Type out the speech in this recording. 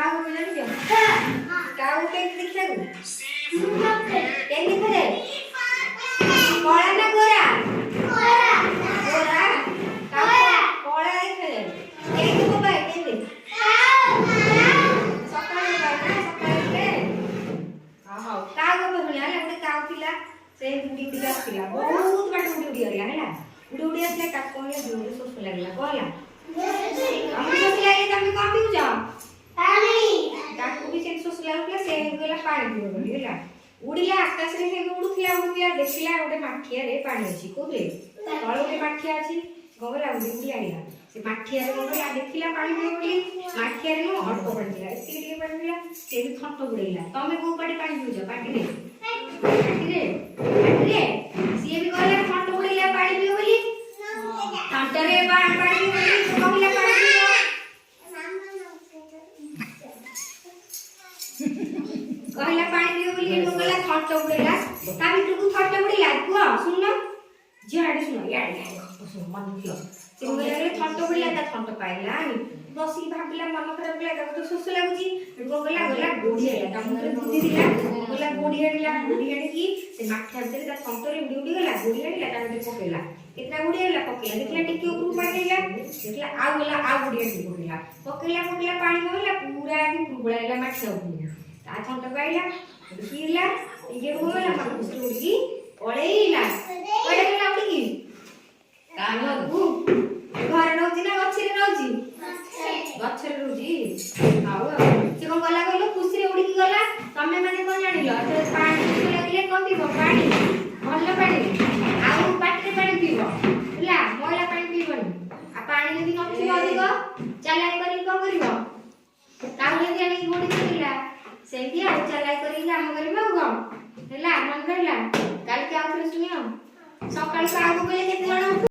କାହାକୁ ବି ଜାଣିଛ? କାହାକୁ କେମିତି ଦେଖିବାକୁ? କେମିତି ଦେଖାଯାଏ? କଳା ନା ଗୋରା? ଗୋରା। କଳା ଦେଖାଯାଏ। କେମିତି ବୋବାଏ? କେମିତି? ସକାଳେ ବୋବାଏ ନା? ସକାଳେ ଉଠେ। ହଉ କାଉ ଗପ ଶୁଣିବା ହେଲା। ଗୋଟେ କାଉ ଥିଲା, ସେ ଉଡ଼ି ଉଡ଼ିକି ଆସିଥିଲା, ବହୁତ ବାଟ ଉଡ଼ି ଉଡ଼ି ଗଲା ହେଲା। ଉଡ଼ି ଉଡ଼ି ଆସିଲା, ତାକୁ କହିଲା ଜୋରରେ ଶୋଷ ଲାଗିଲା। କ'ଣ ହେଲା? ତମକୁ ଶୋଷ ଲାଗିଲେ ତମେ କ'ଣ ପିଉଛ? ପାଣି। ତାକୁ ବି ସେଠି ଶୋଷ ଲାଗୁଥିଲା, ସେ ଗଲା ପାଣି ପିଇବ ବୋଲି ହେଲା। ଉଡ଼ିଲା ଆକାଶରେ, ସେ ଉଡ଼ୁଥିଲା ଦେଖିଲା ଗୋଟେ ମାଠିଆରେ ପାଣି ଅଛି। କୋଉଥିରେ? ତଳେ ଗୋଟେ ମାଠିଆ ଅଛି। କ'ଣ କଲା? ଉଡ଼ି ଉଡ଼ି ଆଇଲା। ସେ ମାଠିଆରେ କ'ଣ କଲା? ଦେଖିଲା ପାଣି ପିଇବ ବୋଲି। ମାଠିଆରେ ନୁହଁ, ଅଳ୍ପ ପାଣି ଥିଲା, ଏତିକି ଟିକେ ପାଣି ଥିଲା। ସେ ବି ଥଣ୍ଟ ବୁଡ଼େଇଲା। ତମେ କୋଉ ପାଟି ପାଣି ପିଉଛ? ପାଟିରେ? ପାଟିରେ? ସିଏ ବି କହିଲା ଥଣ୍ଟ ବୁଡ଼େଇଲା ପାଣି ପିଇବ ବୋଲି। ଥଣ୍ଟରେ ପାଣି ପିଇବ ବୋଲି କହିଲା ପାଣି ପିଇବ। କହିଲା ପାଣି ପିଇବ ବୋଲି କହିଲା ଥଣ୍ଟ ବୁଡ଼େଇଲା। ତା ଭିତରକୁ ଥଣ୍ଟ ବୁଡ଼େଇଲା। କୁହ ଶୁଣ ଝିଅ, ଆଡ଼େ ଶୁଣ, ଇଆଡ଼େ ମନ ଦିଅ। ସେ କହିଲା ଥଣ୍ଟ ବୁଡ଼େଇଲା, ତା ଥଣ୍ଟ ପାଇଲାନି। ବସିକି ଭାବିଲା, ମନ ଖରାପ କଲା, ତାକୁ ତ ଶୋଷ ଲାଗୁଛି। କ'ଣ କଲା? ଗଲା ଗୋଡ଼ି ଆଣିଲା, ତା ମୁଣ୍ଡରେ ବୁଦ୍ଧି ଥିଲା। ଗଲା ଗୋଡ଼ି ଆଣିଲା, ଗୋଡ଼ି ଆଣିକି ସେ ମାଠିଆ ଭିତରେ ତା ଥଣ୍ଟରେ ଉଡ଼ି ଉଡ଼ି ଗଲା। ଗୋଡ଼ି ଆଣିଲା, ତା ଭିତରେ ପକେଇଲା। କେତେଟା ଗୋଡ଼ି ଆଣିଲା? ପକେଇଲା। ଦେଖିଲା ଟିକେ ଉପରକୁ ପାଣି ଆଇଲା, ଦେଖିଲା ଆଉ ଗଲା, ଆଉ ଗୋଡ଼ି ଆଣିକି ପକେଇଲା। ପକେଇଲା ପାଣି କ'ଣ ହେଲା? ପୁରା ପଳାଇଲା ମାଠିଆ ଉପରକୁ। ତା ଥଣ୍ଟ ପାଇଲା, ପିଇଲା, ଟିକେ ଗଲା, ଉଡ଼ିକି ପଳେଇଲା। କୁଆଡ଼େ ଗଲା ଉଡ଼ିକି? କାନକୁ। ଘରେ ରହୁଛି ନା ଗଛରେ ରହୁଛି? ଗଛରେ ରହୁଛି। ହଉ ଆଉ ସେ କ'ଣ କଲା କହିଲ? ଖୁସିରେ ଉଡ଼ିକି ଗଲା। ତମେ ମାନେ କ'ଣ ଜାଣିଲ? ପାଣି ଲାଗିଲେ କ'ଣ ପିଇବ? ପାଣି, ଭଲ ପାଣି। ଆଉ ପାଟିରେ ପାଣି ପିଇବ ହେଲା, ମଇଳା ପାଣି ପିଇବନି। ଆଉ ପାଣି ଯଦି ନଥିବ ଅଧିକ, ଚାଲାକି କରିକି କ'ଣ କରିବ? କାଉ ଯଦି ଆଣିକି ଗୋଡ଼ି ପକେଇଲା, ସେମିତି ଆଉ ଚାଲାକି କରିକି କାମ କରିବ। ଆଉ କ'ଣ ହେଲା? ମନେ ରହିଲା? କାଲିକି ଆଉ ଥରେ ଶୁଣିବ। ସକାଳୁ କାହାକୁ କହିଲେ କେତେ ଜଣ